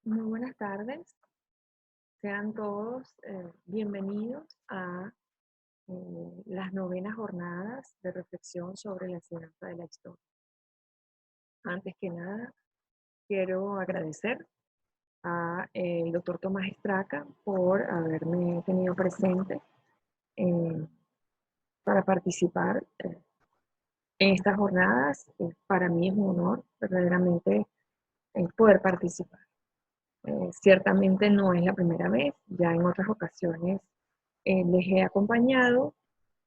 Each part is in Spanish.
Muy buenas tardes, sean todos bienvenidos a las novenas jornadas de reflexión sobre la enseñanza de la historia. Antes que nada, quiero agradecer al doctor Tomás Estraca por haberme tenido presente eh, para participar en estas jornadas. Para mí es un honor verdaderamente poder participar. Ciertamente no es la primera vez, ya en otras ocasiones les he acompañado,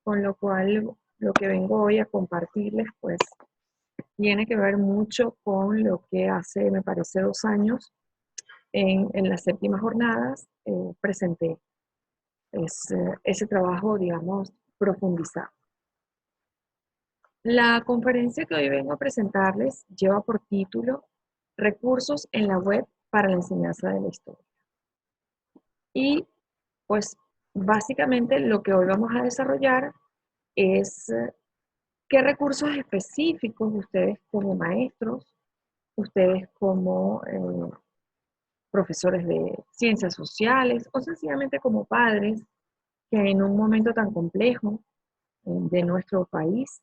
con lo cual lo que vengo hoy a compartirles pues tiene que ver mucho con lo que hace, me parece, 2 años en las séptimas jornadas presenté. Ese trabajo, digamos, profundizado. La conferencia que hoy vengo a presentarles lleva por título Recursos en la web para la enseñanza de la historia. Y pues básicamente lo que hoy vamos a desarrollar es qué recursos específicos ustedes como maestros, ustedes como profesores de ciencias sociales o sencillamente como padres que en un momento tan complejo de nuestro país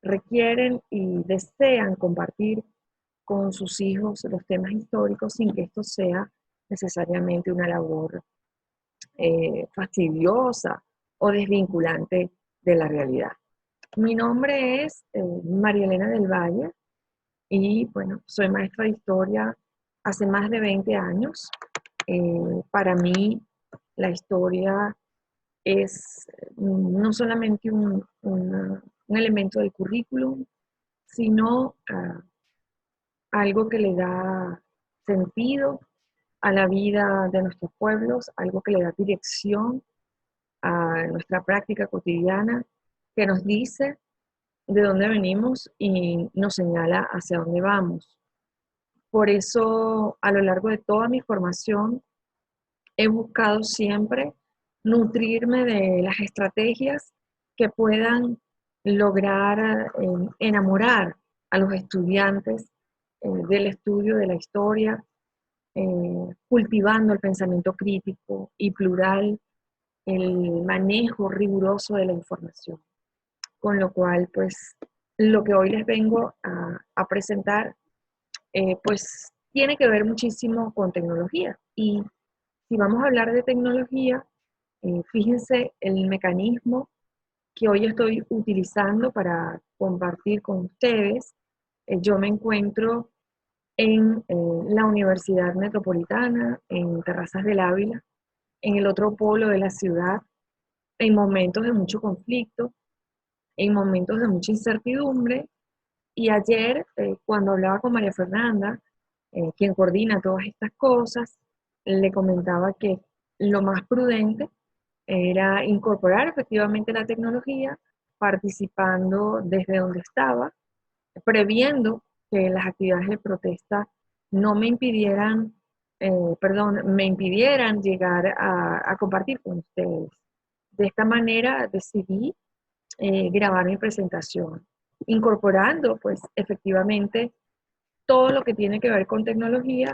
requieren y desean compartir con sus hijos los temas históricos sin que esto sea necesariamente una labor fastidiosa o desvinculante de la realidad. Mi nombre es María Elena del Valle y bueno, soy maestra de historia hace más de 20 años. Para mí la historia es no solamente un elemento del currículum, sino algo que le da sentido a la vida de nuestros pueblos, algo que le da dirección a nuestra práctica cotidiana, que nos dice de dónde venimos y nos señala hacia dónde vamos. Por eso, a lo largo de toda mi formación, he buscado siempre nutrirme de las estrategias que puedan lograr enamorar a los estudiantes del estudio de la historia, cultivando el pensamiento crítico y plural, el manejo riguroso de la información. Con lo cual, pues, lo que hoy les vengo a presentar, pues, tiene que ver muchísimo con tecnología. Y si vamos a hablar de tecnología, fíjense el mecanismo que hoy estoy utilizando para compartir con ustedes. Yo me encuentro en la Universidad Metropolitana, en Terrazas del Ávila, en el otro polo de la ciudad, en momentos de mucho conflicto, en momentos de mucha incertidumbre. Y ayer, cuando hablaba con María Fernanda, quien coordina todas estas cosas, le comentaba que lo más prudente era incorporar efectivamente la tecnología, participando desde donde estaba, previendo que las actividades de protesta no me impidieran, me impidieran llegar a compartir con ustedes. De esta manera decidí grabar mi presentación, incorporando pues efectivamente todo lo que tiene que ver con tecnología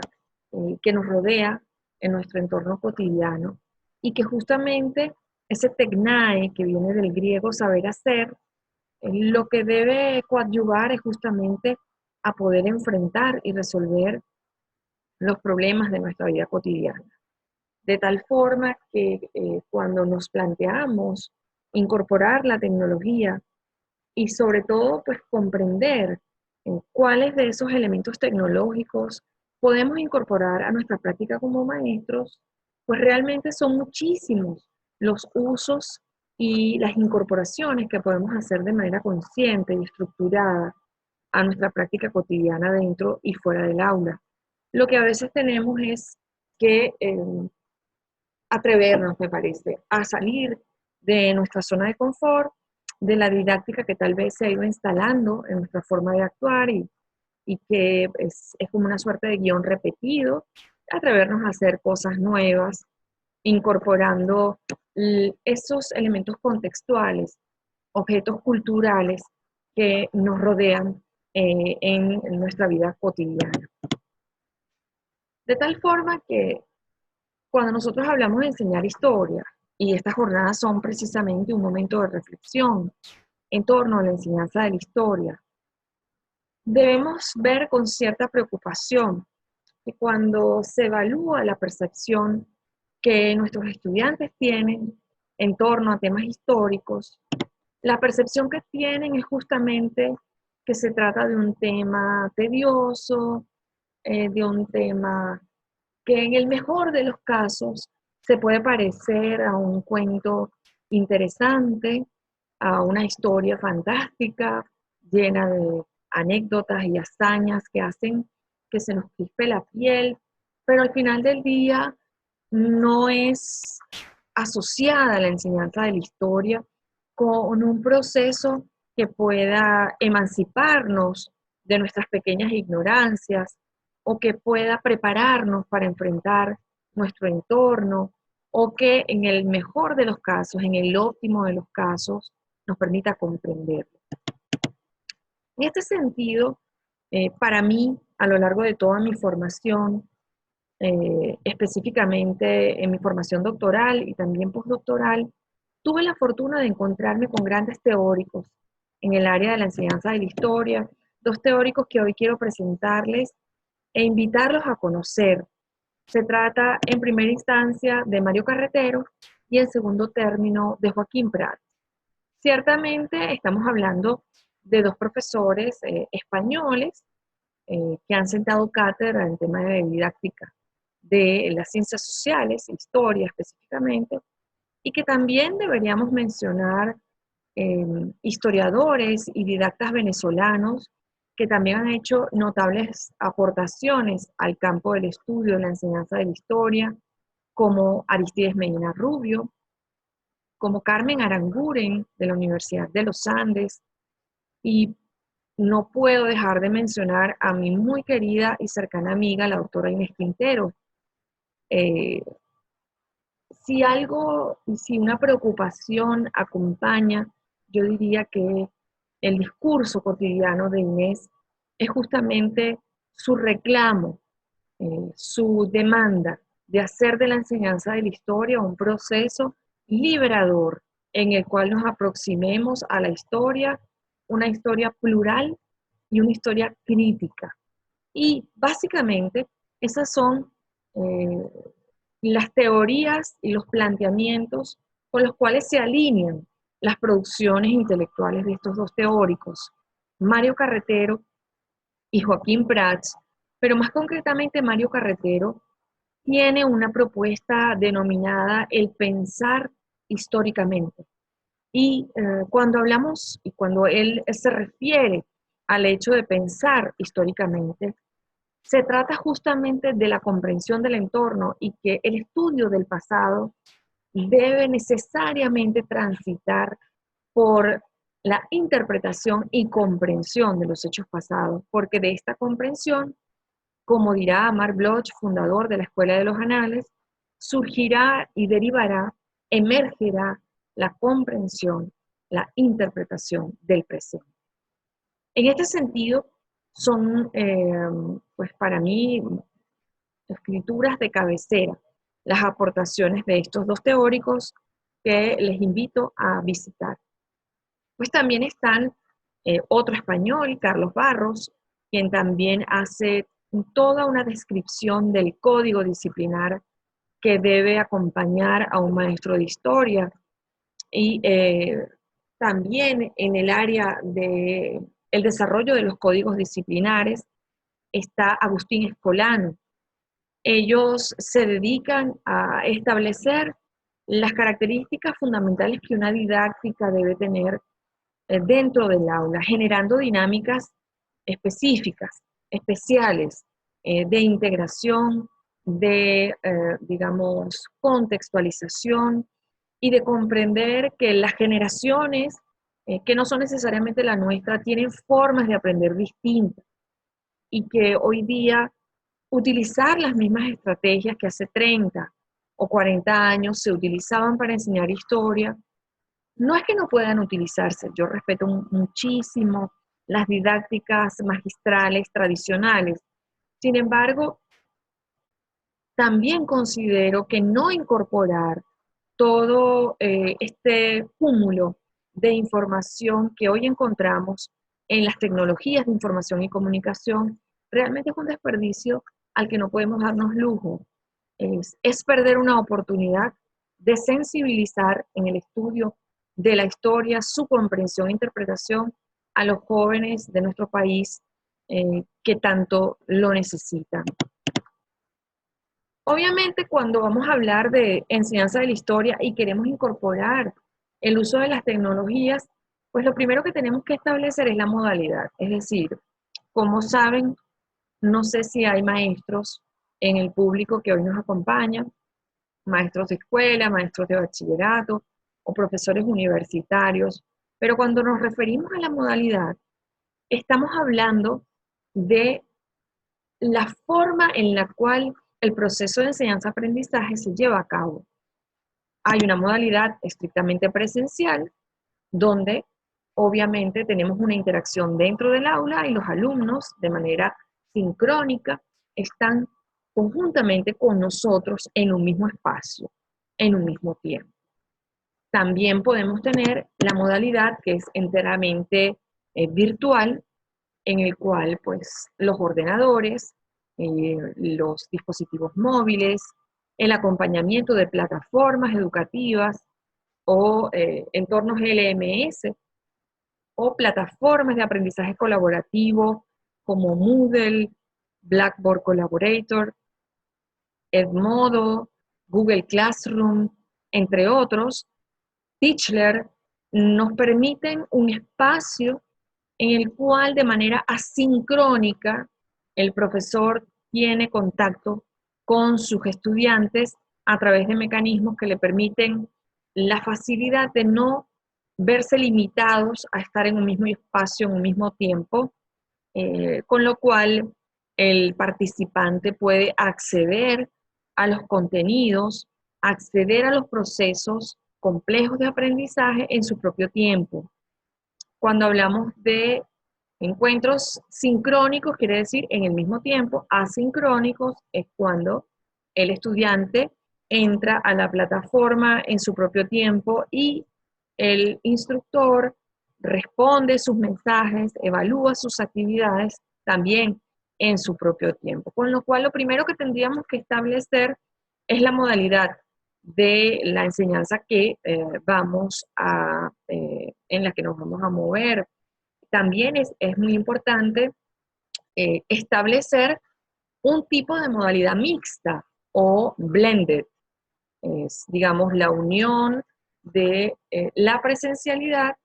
que nos rodea en nuestro entorno cotidiano y que justamente ese tecnae que viene del griego saber hacer, lo que debe coadyuvar es justamente a poder enfrentar y resolver los problemas de nuestra vida cotidiana. De tal forma que cuando nos planteamos incorporar la tecnología y sobre todo pues comprender cuáles de esos elementos tecnológicos podemos incorporar a nuestra práctica como maestros, pues realmente son muchísimos los usos y las incorporaciones que podemos hacer de manera consciente y estructurada a nuestra práctica cotidiana dentro y fuera del aula. Lo que a veces tenemos es que atrevernos, me parece, a salir de nuestra zona de confort, de la didáctica que tal vez se ha ido instalando en nuestra forma de actuar y que es como una suerte de guión repetido, atrevernos a hacer cosas nuevas, incorporando esos elementos contextuales, objetos culturales que nos rodean en nuestra vida cotidiana. De tal forma que cuando nosotros hablamos de enseñar historia, y estas jornadas son precisamente un momento de reflexión en torno a la enseñanza de la historia, debemos ver con cierta preocupación que cuando se evalúa la percepción que nuestros estudiantes tienen en torno a temas históricos, la percepción que tienen es justamente que se trata de un tema tedioso, de un tema que en el mejor de los casos se puede parecer a un cuento interesante, a una historia fantástica, llena de anécdotas y hazañas que hacen que se nos crispe la piel, pero al final del día no es asociada a la enseñanza de la historia con un proceso que pueda emanciparnos de nuestras pequeñas ignorancias o que pueda prepararnos para enfrentar nuestro entorno o que en el mejor de los casos, en el óptimo de los casos, nos permita comprenderlo. En este sentido, para mí, a lo largo de toda mi formación, específicamente en mi formación doctoral y también postdoctoral, tuve la fortuna de encontrarme con grandes teóricos en el área de la enseñanza de la historia, dos teóricos que hoy quiero presentarles e invitarlos a conocer. Se trata en primera instancia de Mario Carretero y en segundo término de Joaquín Prat. Ciertamente estamos hablando de dos profesores españoles que han sentado cátedra en temas de didáctica de las ciencias sociales, historia específicamente, y que también deberíamos mencionar historiadores y didactas venezolanos que también han hecho notables aportaciones al campo del estudio de la enseñanza de la historia, como Aristides Medina Rubio, como Carmen Aranguren de la Universidad de los Andes, y no puedo dejar de mencionar a mi muy querida y cercana amiga, la doctora Inés Quintero. Eh, si algo, si una preocupación acompaña, yo diría que el discurso cotidiano de Inés es justamente su reclamo, su demanda de hacer de la enseñanza de la historia un proceso liberador en el cual nos aproximemos a la historia, una historia plural y una historia crítica. Y básicamente esas son eh, las teorías y los planteamientos con los cuales se alinean las producciones intelectuales de estos dos teóricos, Mario Carretero y Joaquín Prats, pero más concretamente Mario Carretero tiene una propuesta denominada el pensar históricamente. Y cuando hablamos y cuando él se refiere al hecho de pensar históricamente, se trata justamente de la comprensión del entorno y que el estudio del pasado debe necesariamente transitar por la interpretación y comprensión de los hechos pasados, porque de esta comprensión, como dirá Amar Bloch, fundador de la Escuela de los Anales, surgirá y derivará, emergerá la comprensión, la interpretación del presente. En este sentido, son, pues para mí, escrituras de cabecera, las aportaciones de estos dos teóricos que les invito a visitar. Pues también están otro español, Carlos Barros, quien también hace toda una descripción del código disciplinar que debe acompañar a un maestro de historia. Y también en el área del desarrollo de los códigos disciplinares está Agustín Escolano. Ellos se dedican a establecer las características fundamentales que una didáctica debe tener dentro del aula, generando dinámicas específicas, especiales, de integración, de, digamos, contextualización y de comprender que las generaciones que no son necesariamente la nuestra tienen formas de aprender distintas y que hoy día utilizar las mismas estrategias que hace 30 o 40 años se utilizaban para enseñar historia, no es que no puedan utilizarse, yo respeto muchísimo las didácticas magistrales tradicionales. Sin embargo, también considero que no incorporar todo este cúmulo de información que hoy encontramos en las tecnologías de información y comunicación realmente es un desperdicio al que no podemos darnos lujo. Es perder una oportunidad de sensibilizar en el estudio de la historia, su comprensión e interpretación a los jóvenes de nuestro país que tanto lo necesitan. Obviamente, cuando vamos a hablar de enseñanza de la historia y queremos incorporar el uso de las tecnologías, pues lo primero que tenemos que establecer es la modalidad. Es decir, como saben, no sé si hay maestros en el público que hoy nos acompañan, maestros de escuela, maestros de bachillerato o profesores universitarios, pero cuando nos referimos a la modalidad, estamos hablando de la forma en la cual el proceso de enseñanza-aprendizaje se lleva a cabo. Hay una modalidad estrictamente presencial, donde obviamente tenemos una interacción dentro del aula y los alumnos de manera sincrónica están conjuntamente con nosotros en un mismo espacio, en un mismo tiempo. También podemos tener la modalidad que es enteramente virtual, en el cual pues los ordenadores, los dispositivos móviles, el acompañamiento de plataformas educativas o entornos LMS o plataformas de aprendizaje colaborativo como Moodle, Blackboard Collaborator, Edmodo, Google Classroom, entre otros, Teachler, nos permiten un espacio en el cual de manera asincrónica el profesor tiene contacto con sus estudiantes a través de mecanismos que le permiten la facilidad de no verse limitados a estar en un mismo espacio, en un mismo tiempo, con lo cual el participante puede acceder a los contenidos, acceder a los procesos complejos de aprendizaje en su propio tiempo. Cuando hablamos de encuentros sincrónicos, quiere decir en el mismo tiempo. Asincrónicos es cuando el estudiante entra a la plataforma en su propio tiempo y el instructor responde sus mensajes, evalúa sus actividades también en su propio tiempo. Con lo cual, lo primero que tendríamos que establecer es la modalidad de la enseñanza que en la que nos vamos a mover. También es muy importante establecer un tipo de modalidad mixta o blended. Es, digamos, la unión de la presencialidad,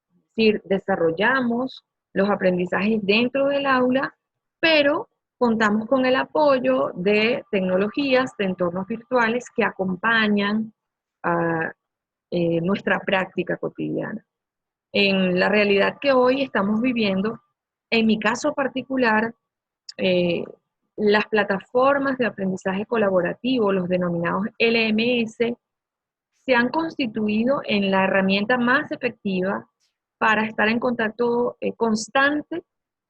es decir, desarrollamos los aprendizajes dentro del aula, pero contamos con el apoyo de tecnologías, de entornos virtuales que acompañan a nuestra práctica cotidiana. En la realidad que hoy estamos viviendo, en mi caso particular, eh, las plataformas de aprendizaje colaborativo, los denominados LMS, se han constituido en la herramienta más efectiva para estar en contacto constante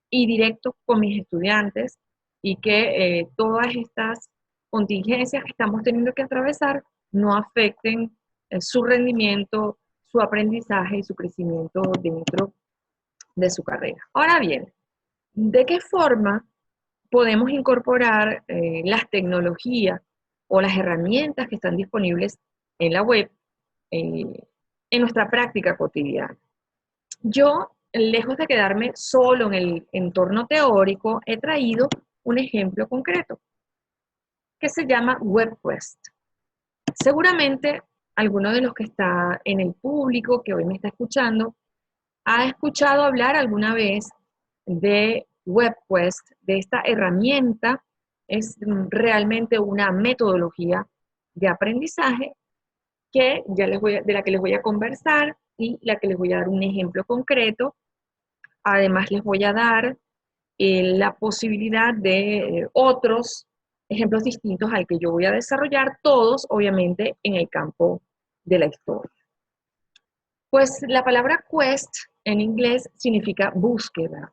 y directo con mis estudiantes y que todas estas contingencias que estamos teniendo que atravesar no afecten su rendimiento, su aprendizaje y su crecimiento dentro de su carrera. Ahora bien, ¿de qué forma podemos incorporar las tecnologías o las herramientas que están disponibles en la web en nuestra práctica cotidiana? Yo, lejos de quedarme solo en el entorno teórico, he traído un ejemplo concreto que se llama WebQuest. Seguramente alguno de los que está en el público, que hoy me está escuchando, ha escuchado hablar alguna vez de WebQuest, de esta herramienta. Es realmente una metodología de aprendizaje que de la que les voy a conversar y la que les voy a dar un ejemplo concreto. Además, les voy a dar la posibilidad de otros ejemplos distintos al que yo voy a desarrollar, todos obviamente en el campo de la historia. Pues la palabra quest en inglés significa búsqueda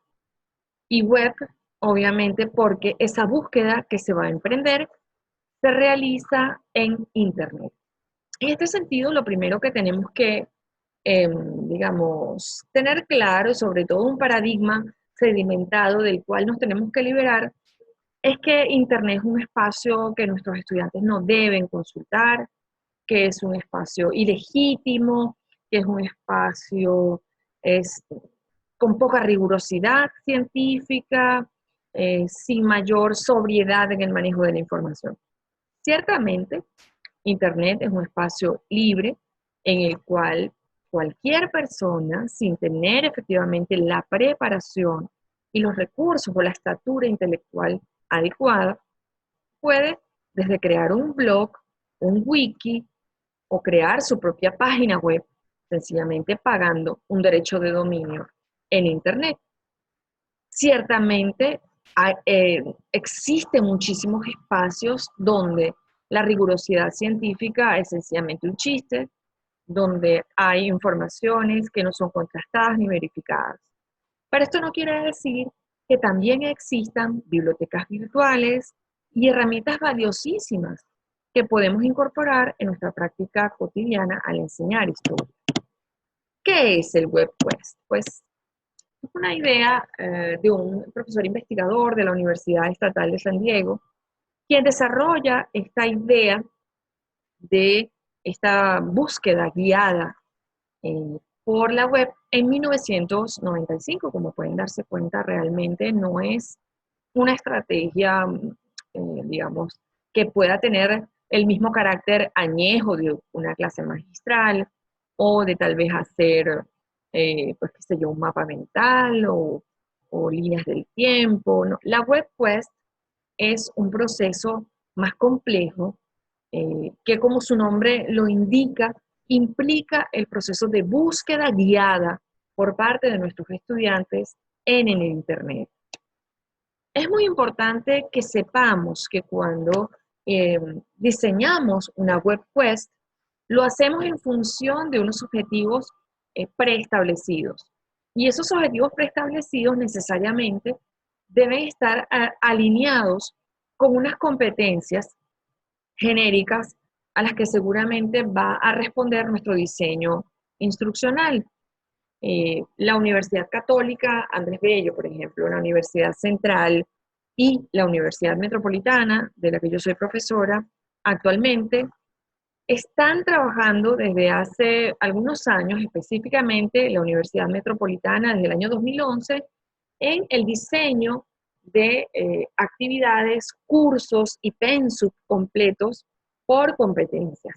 y web obviamente porque esa búsqueda que se va a emprender se realiza en Internet. En este sentido, lo primero que tenemos que, digamos, tener claro, y sobre todo un paradigma sedimentado del cual nos tenemos que liberar, es que Internet es un espacio que nuestros estudiantes no deben consultar, que es un espacio ilegítimo, que es un espacio es, con poca rigurosidad científica, sin mayor sobriedad en el manejo de la información. Ciertamente, Internet es un espacio libre en el cual cualquier persona, sin tener efectivamente la preparación y los recursos o la estatura intelectual adecuada, puede desde crear un blog, un wiki o crear su propia página web, sencillamente pagando un derecho de dominio en Internet. Ciertamente existen muchísimos espacios donde la rigurosidad científica es sencillamente un chiste, donde hay informaciones que no son contrastadas ni verificadas. Pero esto no quiere decir que también existan bibliotecas virtuales y herramientas valiosísimas que podemos incorporar en nuestra práctica cotidiana al enseñar historia. ¿Qué es el WebQuest? Pues es una idea de un profesor investigador de la Universidad Estatal de San Diego, quien desarrolla esta idea de esta búsqueda guiada por la web en 1995. Como pueden darse cuenta, realmente no es una estrategia, digamos, que pueda tener el mismo carácter añejo de una clase magistral o de tal vez hacer, pues qué sé yo, un mapa mental o líneas del tiempo. No. La WebQuest es un proceso más complejo que, como su nombre lo indica, implica el proceso de búsqueda guiada por parte de nuestros estudiantes en el Internet. Es muy importante que sepamos que cuando diseñamos una WebQuest, lo hacemos en función de unos objetivos preestablecidos. Y esos objetivos preestablecidos necesariamente deben estar alineados con unas competencias genéricas a las que seguramente va a responder nuestro diseño instruccional. La Universidad Católica Andrés Bello, por ejemplo, la Universidad Central y la Universidad Metropolitana, de la que yo soy profesora, actualmente están trabajando desde hace algunos años, específicamente la Universidad Metropolitana desde el año 2011, en el diseño de actividades, cursos y pensum completos por competencias.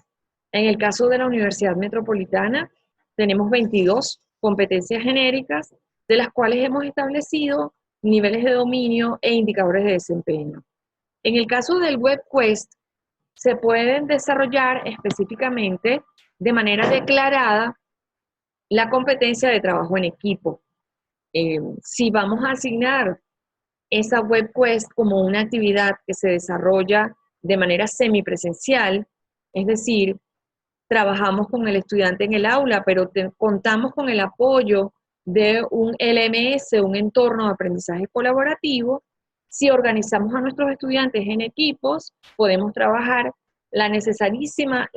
En el caso de la Universidad Metropolitana, tenemos 22 competencias genéricas, de las cuales hemos establecido niveles de dominio e indicadores de desempeño. En el caso del WebQuest, se pueden desarrollar específicamente de manera declarada la competencia de trabajo en equipo. Si vamos a asignar esa WebQuest como una actividad que se desarrolla de manera semipresencial, es decir, trabajamos con el estudiante en el aula, pero contamos con el apoyo de un LMS, un entorno de aprendizaje colaborativo. Si organizamos a nuestros estudiantes en equipos, podemos trabajar la necesarísima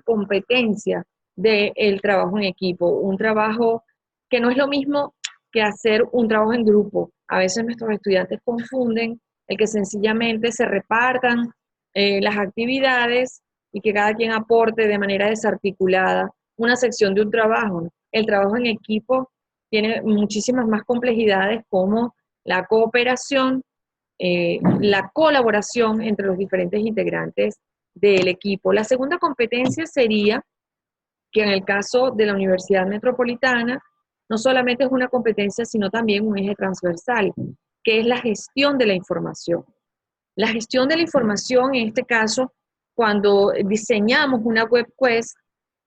competencia del trabajo en equipo, un trabajo que no es lo mismo que hacer un trabajo en grupo. A veces nuestros estudiantes confunden el que sencillamente se repartan las actividades y que cada quien aporte de manera desarticulada una sección de un trabajo. El trabajo en equipo tiene muchísimas más complejidades, como la cooperación, la colaboración entre los diferentes integrantes del equipo. La segunda competencia sería que en el caso de la Universidad Metropolitana, no solamente es una competencia, sino también un eje transversal, que es la gestión de la información. La gestión de la información, en este caso, cuando diseñamos una WebQuest,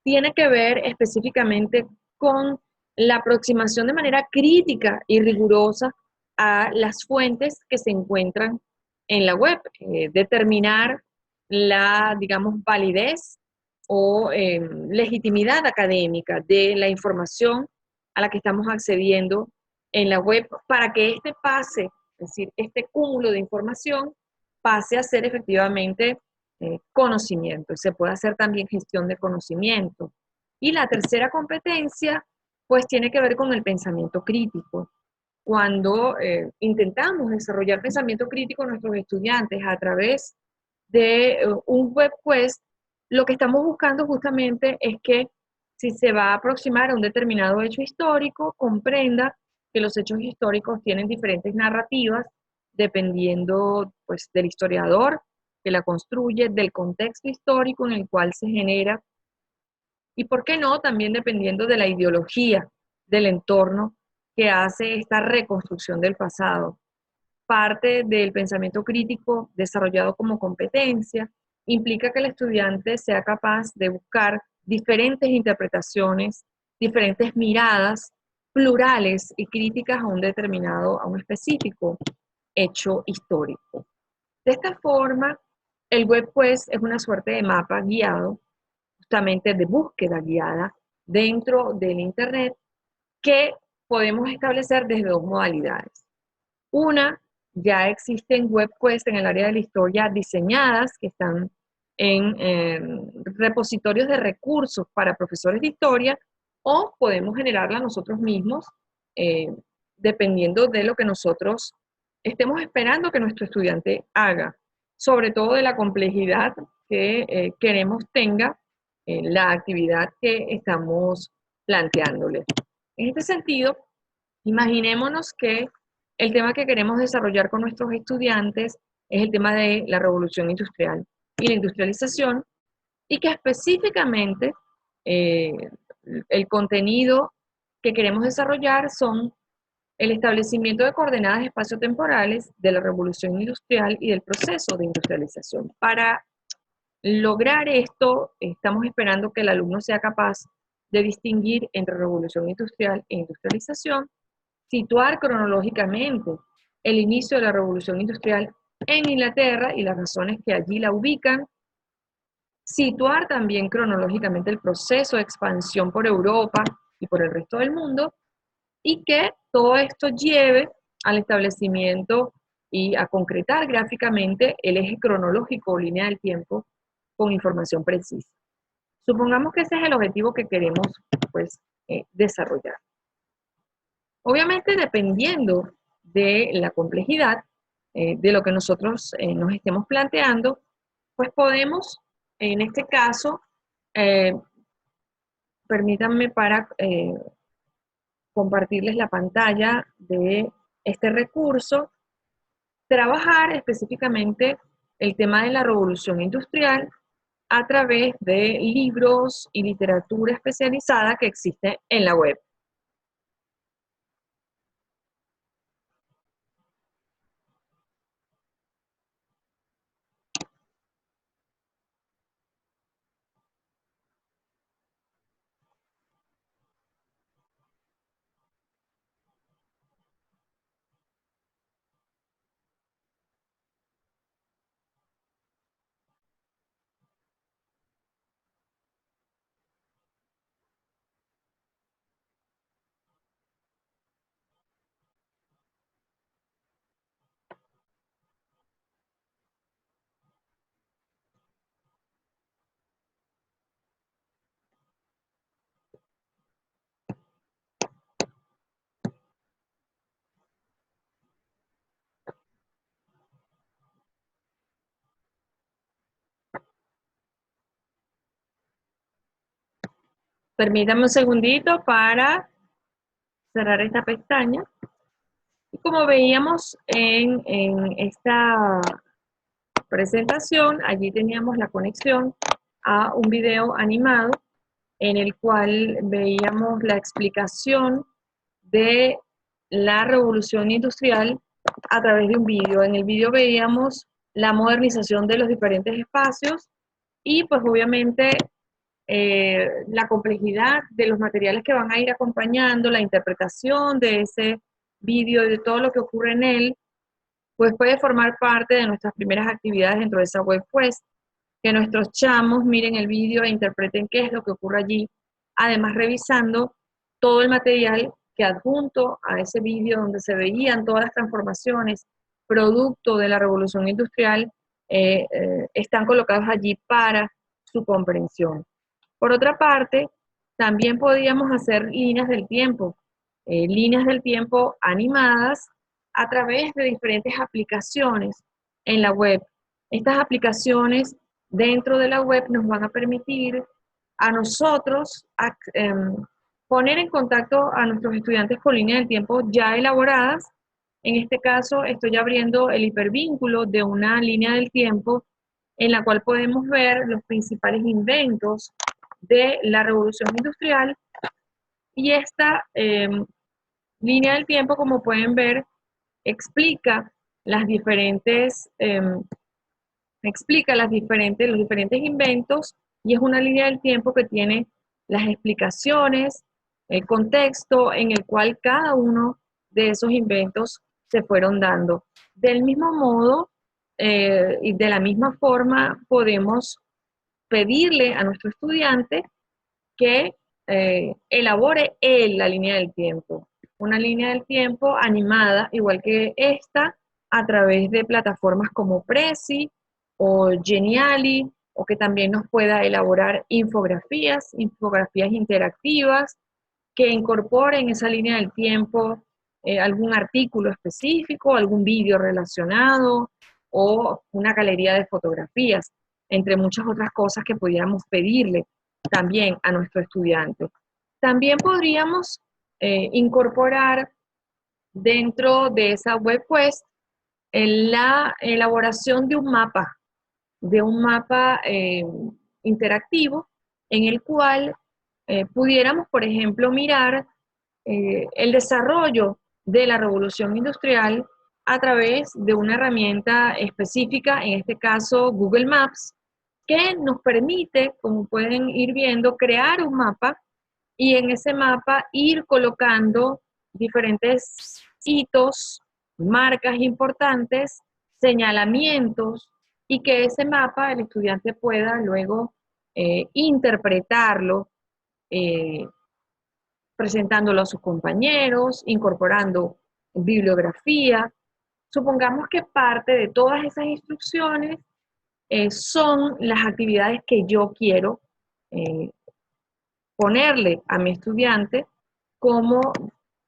tiene que ver específicamente con la aproximación de manera crítica y rigurosa a las fuentes que se encuentran en la web, determinar la, digamos, validez o legitimidad académica de la información a la que estamos accediendo en la web para que este pase, es decir, este cúmulo de información pase a ser efectivamente conocimiento. Se puede hacer también gestión de conocimiento. Y la tercera competencia, pues tiene que ver con el pensamiento crítico. Cuando intentamos desarrollar pensamiento crítico en nuestros estudiantes a través de un web quest, lo que estamos buscando justamente es que si se va a aproximar a un determinado hecho histórico, comprenda que los hechos históricos tienen diferentes narrativas dependiendo pues, del historiador que la construye, del contexto histórico en el cual se genera y, ¿por qué no?, también dependiendo de la ideología del entorno que hace esta reconstrucción del pasado. Parte del pensamiento crítico desarrollado como competencia implica que el estudiante sea capaz de buscar diferentes interpretaciones, diferentes miradas plurales y críticas a un determinado, a un específico hecho histórico. De esta forma, el web pues es una suerte de mapa guiado, justamente de búsqueda guiada dentro del Internet, que podemos establecer desde dos modalidades. Una, ya existen web quests en el área de la historia diseñadas que están en repositorios de recursos para profesores de historia, o podemos generarla nosotros mismos eh, dependiendo de lo que nosotros estemos esperando que nuestro estudiante haga, sobre todo de la complejidad que queremos tenga la actividad que estamos planteándole. En este sentido, imaginémonos que el tema que queremos desarrollar con nuestros estudiantes es el tema de la revolución industrial y la industrialización, y que específicamente eh, el contenido que queremos desarrollar son el establecimiento de coordenadas espaciotemporales de la revolución industrial y del proceso de industrialización. Para lograr esto, estamos esperando que el alumno sea capaz de distinguir entre revolución industrial e industrialización, situar cronológicamente el inicio de la revolución industrial en Inglaterra y las razones que allí la ubican, situar también cronológicamente el proceso de expansión por Europa y por el resto del mundo, y que todo esto lleve al establecimiento y a concretar gráficamente el eje cronológico o línea del tiempo con información precisa. Supongamos que ese es el objetivo que queremos pues, desarrollar. Obviamente, dependiendo de la complejidad de lo que nosotros nos estemos planteando, pues podemos, en este caso, permítanme para compartirles la pantalla de este recurso, trabajar específicamente el tema de la revolución industrial a través de libros y literatura especializada que existe en la web. Permítame un segundito para cerrar esta pestaña. Y como veíamos en esta presentación, allí teníamos la conexión a un video animado en el cual veíamos la explicación de la revolución industrial a través de un video. En el video veíamos la modernización de los diferentes espacios y pues obviamente la complejidad de los materiales que van a ir acompañando, la interpretación de ese video y de todo lo que ocurre en él, pues puede formar parte de nuestras primeras actividades dentro de esa web quest, que nuestros chamos miren el video e interpreten qué es lo que ocurre allí, además revisando todo el material que adjunto a ese video donde se veían todas las transformaciones producto de la revolución industrial están colocados allí para su comprensión. Por otra parte, también podríamos hacer líneas del tiempo animadas a través de diferentes aplicaciones en la web. Estas aplicaciones dentro de la web nos van a permitir a nosotros poner en contacto a nuestros estudiantes con líneas del tiempo ya elaboradas. En este caso, estoy abriendo el hipervínculo de una línea del tiempo en la cual podemos ver los principales inventos de la revolución industrial, y esta línea del tiempo, como pueden ver, explica los diferentes inventos, y es una línea del tiempo que tiene las explicaciones, el contexto en el cual cada uno de esos inventos se fueron dando. Del mismo modo y de la misma forma podemos pedirle a nuestro estudiante que elabore él la línea del tiempo. Una línea del tiempo animada, igual que esta, a través de plataformas como Prezi o Geniali, o que también nos pueda elaborar infografías interactivas, que incorporen esa línea del tiempo algún artículo específico, algún vídeo relacionado, o una galería de fotografías, entre muchas otras cosas que pudiéramos pedirle también a nuestro estudiante. También podríamos incorporar dentro de esa webquest la elaboración de un mapa interactivo en el cual pudiéramos, por ejemplo, mirar el desarrollo de la revolución industrial a través de una herramienta específica, en este caso Google Maps, que nos permite, como pueden ir viendo, crear un mapa, y en ese mapa ir colocando diferentes hitos, marcas importantes, señalamientos, y que ese mapa el estudiante pueda luego interpretarlo, presentándolo a sus compañeros, incorporando bibliografía. Supongamos que parte de todas esas instrucciones son las actividades que yo quiero ponerle a mi estudiante como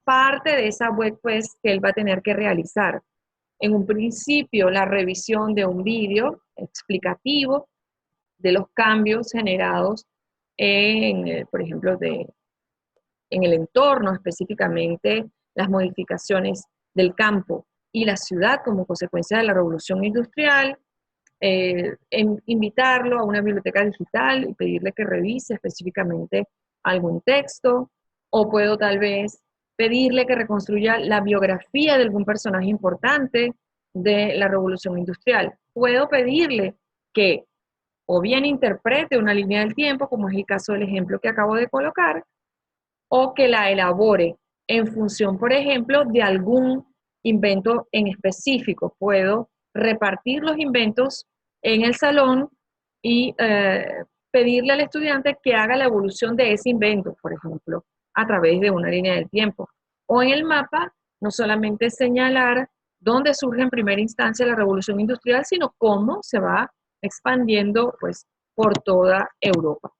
parte de esa web quest que él va a tener que realizar. En un principio, la revisión de un vídeo explicativo de los cambios generados por ejemplo, en el entorno, específicamente las modificaciones del campo y la ciudad como consecuencia de la revolución industrial, invitarlo a una biblioteca digital y pedirle que revise específicamente algún texto, o puedo tal vez pedirle que reconstruya la biografía de algún personaje importante de la revolución industrial. Puedo pedirle que o bien interprete una línea del tiempo, como es el caso del ejemplo que acabo de colocar, o que la elabore en función, por ejemplo, de algún invento en específico. Puedo repartir los inventos en el salón y pedirle al estudiante que haga la evolución de ese invento, por ejemplo, a través de una línea del tiempo. O en el mapa, no solamente señalar dónde surge en primera instancia la revolución industrial, sino cómo se va expandiendo pues, por toda Europa.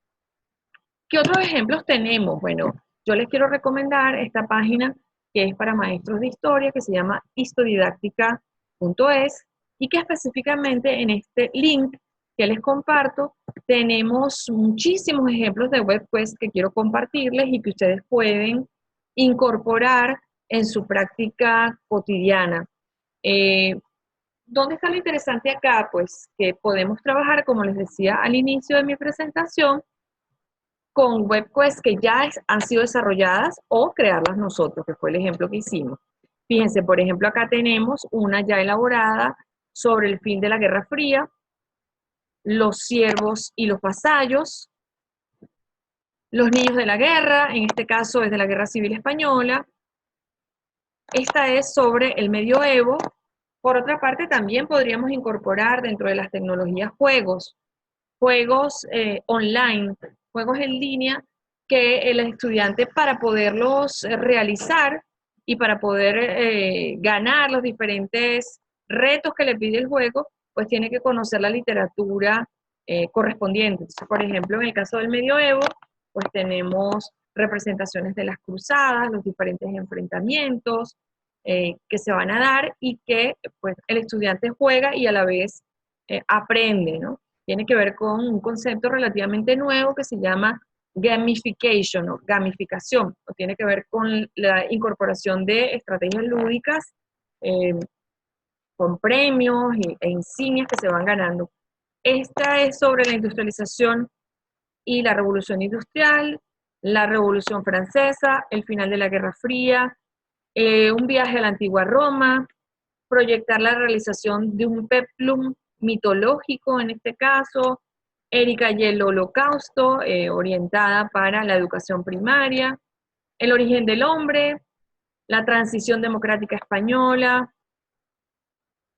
¿Qué otros ejemplos tenemos? Bueno, yo les quiero recomendar esta página que es para maestros de historia, que se llama histodidáctica.es, y que específicamente en este link que les comparto tenemos muchísimos ejemplos de webquest que quiero compartirles y que ustedes pueden incorporar en su práctica cotidiana. ¿Dónde está lo interesante acá? Pues que podemos trabajar, como les decía al inicio de mi presentación, con webquests que ya han sido desarrolladas o crearlas nosotros, que fue el ejemplo que hicimos. Fíjense, por ejemplo, acá tenemos una ya elaborada sobre el fin de la Guerra Fría, los siervos y los vasallos, los niños de la guerra, en este caso es de la Guerra Civil Española. Esta es sobre el medioevo. Por otra parte, también podríamos incorporar dentro de las tecnologías juegos online, juegos en línea, que el estudiante, para poderlos realizar y para poder ganar los diferentes retos que le pide el juego, pues tiene que conocer la literatura correspondiente. Entonces, por ejemplo, en el caso del medioevo, pues tenemos representaciones de las cruzadas, los diferentes enfrentamientos que se van a dar y que pues, el estudiante juega y a la vez aprende, ¿no? Tiene que ver con un concepto relativamente nuevo que se llama gamification o gamificación, o tiene que ver con la incorporación de estrategias lúdicas eh, con premios e insignias que se van ganando. Esta es sobre la industrialización y la revolución industrial, la revolución francesa, el final de la Guerra Fría, un viaje a la antigua Roma, proyectar la realización de un peplum mitológico en este caso, Erika y el Holocausto, orientada para la educación primaria, el origen del hombre, la transición democrática española,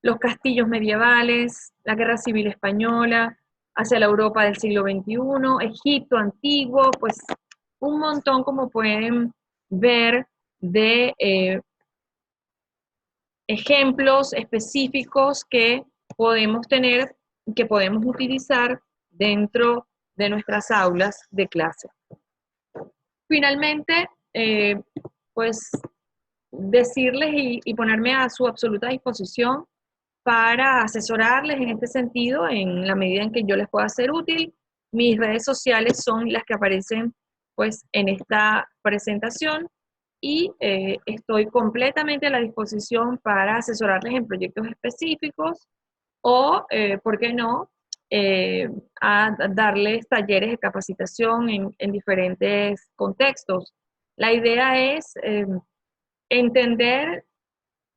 los castillos medievales, la guerra civil española, hacia la Europa del siglo XXI, Egipto antiguo, pues un montón, como pueden ver, de ejemplos específicos que podemos tener, que podemos utilizar dentro de nuestras aulas de clase. Finalmente, pues decirles y ponerme a su absoluta disposición para asesorarles en este sentido en la medida en que yo les pueda ser útil. Mis redes sociales son las que aparecen pues en esta presentación y estoy completamente a la disposición para asesorarles en proyectos específicos o, ¿por qué no?, a darles talleres de capacitación en diferentes contextos. La idea es entender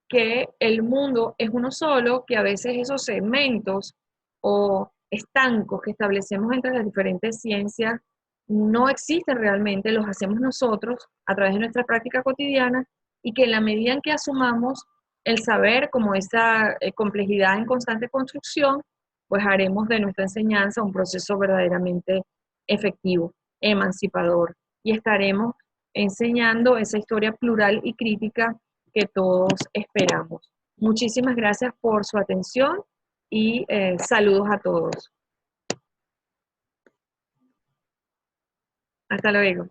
que el mundo es uno solo, que a veces esos segmentos o estancos que establecemos entre las diferentes ciencias no existen realmente, los hacemos nosotros a través de nuestra práctica cotidiana y que en la medida en que asumamos el saber como esa complejidad en constante construcción, pues haremos de nuestra enseñanza un proceso verdaderamente efectivo, emancipador, y estaremos enseñando esa historia plural y crítica que todos esperamos. Muchísimas gracias por su atención y saludos a todos. Hasta luego.